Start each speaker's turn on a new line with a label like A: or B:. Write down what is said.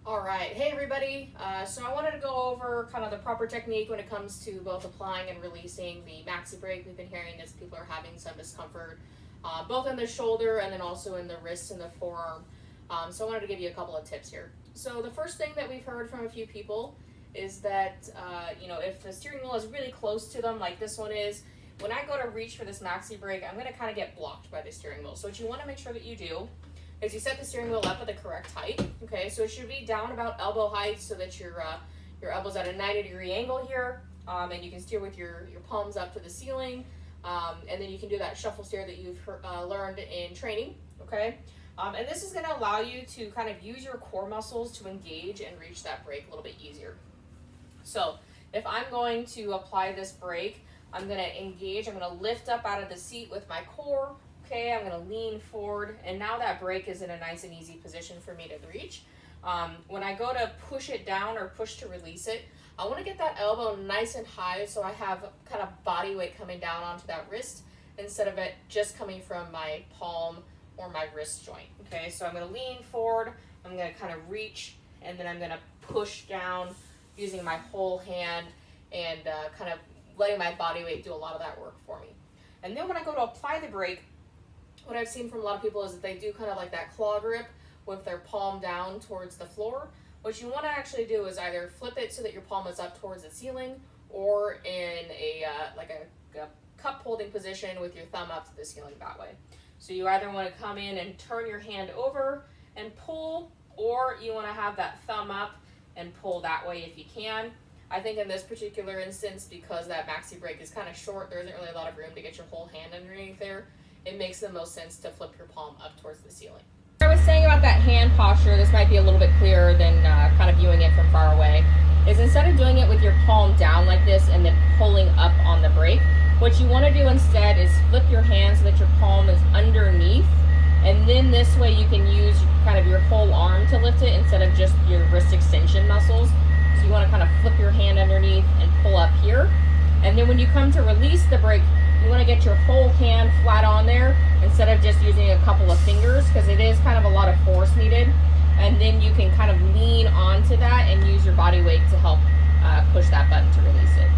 A: All right, hey everybody. So I wanted to go over kind of the proper technique when it comes to both applying and releasing the Maxi Brake. We've been hearing this, people are having some discomfort, both in the shoulder and then also in the wrist and the forearm. So I wanted to give you a couple of tips here. So the first thing that we've heard from a few people is that, if the steering wheel is really close to them, like this one is, when I go to reach for this Maxi Brake, I'm gonna kind of get blocked by the steering wheel. So what you wanna make sure that you do is you set the steering wheel up at the correct height. Okay, so it should be down about elbow height so that your elbow's at a 90-degree angle here, and you can steer with your palms up to the ceiling, and then you can do that shuffle steer that you've learned in training. Okay, and this is going to allow you to kind of use your core muscles to engage and reach that brake a little bit easier. So if I'm going to apply this brake, I'm going to engage, I'm going to lift up out of the seat with my core. Okay, I'm gonna lean forward, and now that brake is in a nice and easy position for me to reach. When I go to push it down or push to release it, I wanna get that elbow nice and high so I have kind of body weight coming down onto that wrist instead of it just coming from my palm or my wrist joint. Okay, so I'm gonna lean forward, I'm gonna kind of reach, and then I'm gonna push down using my whole hand and kind of letting my body weight do a lot of that work for me. And then when I go to apply the brake, what I've seen from a lot of people is that they do kind of like that claw grip with their palm down towards the floor. What you want to actually do is either flip it so that your palm is up towards the ceiling, or in a cup holding position with your thumb up to the ceiling that way. So you either want to come in and turn your hand over and pull, or you want to have that thumb up and pull that way if you can. I think in this particular instance, because that Maxi Brake is kind of short, there isn't really a lot of room to get your whole hand underneath there. It makes the most sense to flip your palm up towards the ceiling. I was saying about that hand posture, this might be a little bit clearer than kind of viewing it from far away, is instead of doing it with your palm down like this and then pulling up on the brake, what you want to do instead is flip your hand so that your palm is underneath, and then this way you can use kind of your whole arm to lift it instead of just your wrist extension muscles. So you want to kind of flip your hand underneath and pull up here, and then when you come to release the brake, you want to get your whole hand flat on there instead of just using a couple of fingers, because it is kind of a lot of force needed. And then you can kind of lean onto that and use your body weight to help push that button to release it.